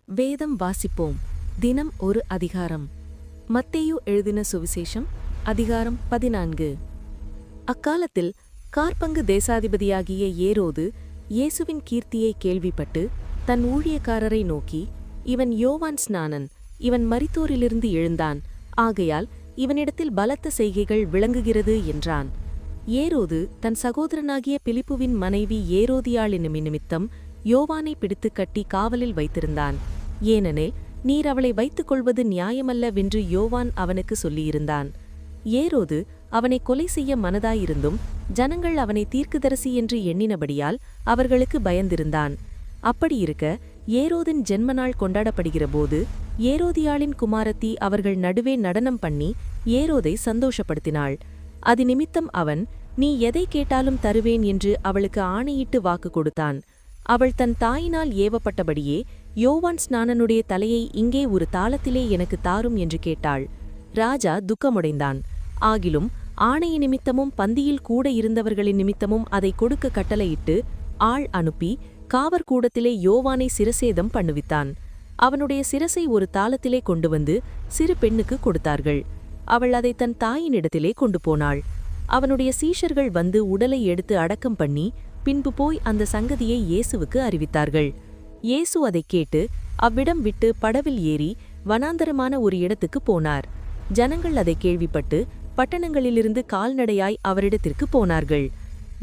வேதம் வாசிப்போம். தினம் ஒரு அதிகாரம். மத்தேயு எழுதின சுவிசேஷம் அதிகாரம் 14. அக்காலத்தில் காற்பங்கு தேசாதிபதியாகிய ஏரோது இயேசுவின் கீர்த்தியை கேள்விப்பட்டு தன் ஊழியக்காரரை நோக்கி, இவன் யோவான் ஸ்நானன், இவன் மரித்தோரிலிருந்து எழுந்தான், ஆகையால் இவனிடத்தில் பலத்த செய்கைகள் விளங்குகிறது என்றான். ஏரோது தன் சகோதரனாகிய பிலிப்புவின் மனைவி ஏரோதியாளின் நிமித்தம் யோவானை பிடித்து கட்டி காவலில் வைத்திருந்தான். ஏனெனில், நீர் அவளை வைத்துக் கொள்வது நியாயமல்லவென்று யோவான் அவனுக்கு சொல்லியிருந்தான். ஏரோது அவனை கொலை செய்ய மனதாயிருந்தும் ஜனங்கள் அவனை தீர்க்கதரிசி என்று எண்ணினபடியால் அவர்களுக்கு பயந்திருந்தான். அப்படியிருக்க ஏரோதின் ஜென்மநாள் கொண்டாடப்படுகிறபோது ஏரோதியாளின் குமாரத்தி அவர்கள் நடுவே நடனம் பண்ணி ஏரோதை சந்தோஷப்படுத்தினாள். அது நிமித்தம் அவன், நீ எதை கேட்டாலும் தருவேன் என்று அவளுக்கு ஆணையிட்டு வாக்கு கொடுத்தான். அவள் தன் தாயினால் ஏவப்பட்டபடியே யோவான் ஸ்நானனுடைய தலையை இங்கே ஒரு தாளத்திலே எனக்கு தாரும் என்று கேட்டாள். ராஜா துக்கமுடைந்தான். ஆகிலும் ஆணைய நிமித்தமும் பந்தியில் கூட இருந்தவர்களின் நிமித்தமும் அதை கொடுக்க கட்டளையிட்டு ஆள் அனுப்பி காவற்கூடத்திலே யோவானை சிரசேதம் பண்ணுவித்தான். அவனுடைய சிரசை ஒரு தாளத்திலே கொண்டு வந்து சிறு பெண்ணுக்கு கொடுத்தார்கள். அவள் அதை தன் தாயினிடத்திலே கொண்டு போனாள். அவனுடைய சீஷர்கள் வந்து உடலை எடுத்து அடக்கம் பண்ணி பின்பு போய் அந்த சங்கதியை இயேசுவுக்கு அறிவித்தார்கள். இயேசு அதைக் கேட்டு அவ்விடம் விட்டு படவில் ஏறி வனாந்தரமான ஒரு இடத்துக்கு போனார். ஜனங்கள் அதை கேள்விப்பட்டு பட்டணங்களிலிருந்து கால்நடையாய் அவரிடத்திற்கு போனார்கள்.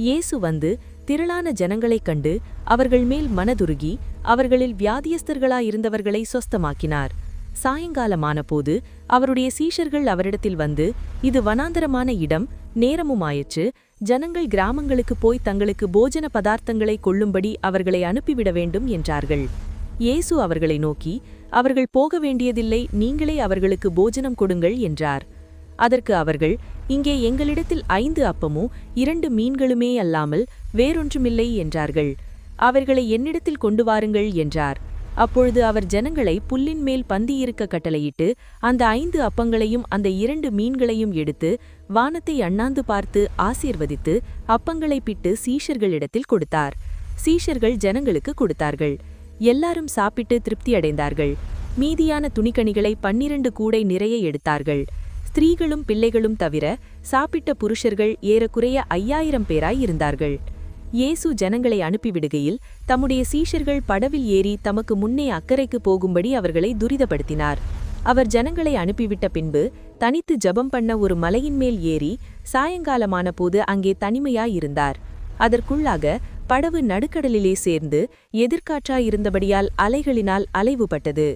இயேசு வந்து திரளான ஜனங்களைக் கண்டு அவர்கள் மேல் மனதுருகி அவர்களில் வியாதியஸ்தர்களாயிருந்தவர்களை சொஸ்தமாக்கினார். சாயங்காலமான போது அவருடைய சீஷர்கள் அவரிடத்தில் வந்து, இது வனாந்தரமான இடம், நேரமுமாயிற்று, ஜனங்கள் கிராமங்களுக்கு போய் தங்களுக்கு போஜன பதார்த்தங்களை கொள்ளும்படி அவர்களை அனுப்பிவிட வேண்டும் என்றார்கள். இயேசு அவர்களை நோக்கி, அவர்கள் போக வேண்டியதில்லை, நீங்களே அவர்களுக்கு போஜனம் கொடுங்கள் என்றார். அதற்கு அவர்கள், இங்கே எங்களிடத்தில் 5 அப்பமும் 2 மீன்களுமே அல்லாமல் வேறொன்றுமில்லை என்றார்கள். அவர்களை என்னிடத்தில் கொண்டு வாருங்கள் என்றார். அப்பொழுது அவர் ஜனங்களை புல்லின் மேல் பந்தியிருக்க கட்டளையிட்டு அந்த 5 அப்பங்களையும் அந்த 2 மீன்களையும் எடுத்து வானத்தை அண்ணாந்து பார்த்து ஆசீர்வதித்து அப்பங்களை பிட்டு சீஷர்களிடத்தில் கொடுத்தார். சீஷர்கள் ஜனங்களுக்கு கொடுத்தார்கள். எல்லாரும் சாப்பிட்டு திருப்தியடைந்தார்கள். மீதியான துணிக்கணிகளை 12 கூடை நிறைய எடுத்தார்கள். ஸ்திரீகளும் பிள்ளைகளும் தவிர சாப்பிட்ட புருஷர்கள் ஏறக்குறைய 5000 பேராய் இருந்தார்கள். இயேசு ஜனங்களை அனுப்பிவிடுகையில் தம்முடைய சீஷர்கள் படவில் ஏறி தமக்கு முன்னே அக்கறைக்கு போகும்படி அவர்களை துரிதப்படுத்தினார். அவர் ஜனங்களை அனுப்பிவிட்ட பின்பு தனித்து ஜெபம் பண்ண ஒரு மலையின் மேல் ஏறி சாயங்காலமான போது அங்கே தனிமையாயிருந்தார். அதற்குள்ளாக படவு நடுக்கடலிலே சேர்ந்து எதிர்காற்றாயிருந்தபடியால் அலைகளினால் அலைவுபட்டது.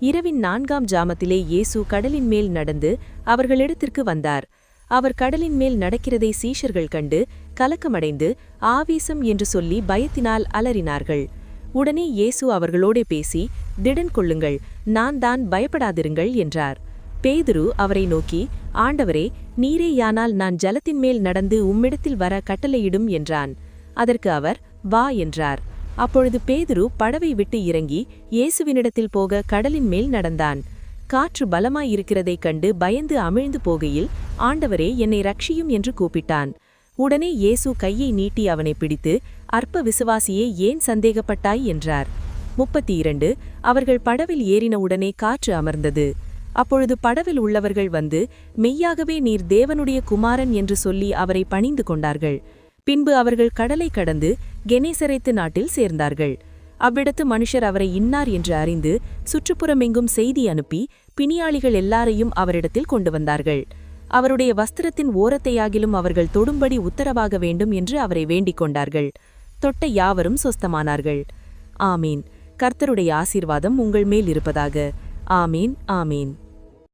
இரவின் 4ஆம் ஜாமத்திலே இயேசு கடலின் மேல் நடந்து அவர்களிடத்திற்கு வந்தார். அவர் கடலின் மேல் நடக்கிறதை சீஷர்கள் கண்டு கலக்கமடைந்து ஆவேசம் என்று சொல்லி பயத்தினால் அலறினார்கள். உடனே இயேசு அவர்களோடே பேசி, திடன் கொள்ளுங்கள், நான் தான், பயப்படாதிருங்கள் என்றார். பேதுரு அவரை நோக்கி, ஆண்டவரே, நீரேயானால் நான் ஜலத்தின் மேல் நடந்து உம்மிடத்தில் வர கட்டளையிடும் என்றான். அதற்கு அவர், வா என்றார். அப்பொழுது பேதுரு படவை விட்டு இறங்கி இயேசுவினிடத்தில் போக கடலின் மேல் நடந்தான். காற்று பலமாயிருக்கிறதைக் கண்டு பயந்து அமிழ்ந்து போகையில், ஆண்டவரே, என்னை ரட்சியும் என்று கூப்பிட்டான். உடனே இயேசு கையை நீட்டி அவனை பிடித்து, அற்ப விசுவாசியே, ஏன் சந்தேகப்பட்டாய் என்றார். 32 அவர்கள் படவில் ஏறின உடனே காற்று அமர்ந்தது. அப்பொழுது படவில் உள்ளவர்கள் வந்து, மெய்யாகவே நீர் தேவனுடைய குமாரன் என்று சொல்லி அவரை பணிந்து கொண்டார்கள். பின்பு அவர்கள் கடலை கடந்து கெனேசரேத்து நாட்டில் சேர்ந்தார்கள். அவ்விடத்து மனுஷர் அவரை இன்னார் என்று அறிந்து சுற்றுப்புறமெங்கும் செய்தி அனுப்பி பிணியாளிகள் எல்லாரையும் அவரிடத்தில் கொண்டு வந்தார்கள். அவருடைய வஸ்திரத்தின் ஓரத்தையாகிலும் அவர்கள் தொடும்படி உத்தரவாக வேண்டும் என்று அவரை வேண்டிக் கொண்டார்கள். தொட்ட யாவரும் சொஸ்தமானார்கள். ஆமீன். கர்த்தருடைய ஆசீர்வாதம் உங்கள் மேல் இருப்பதாக. ஆமீன், ஆமீன்.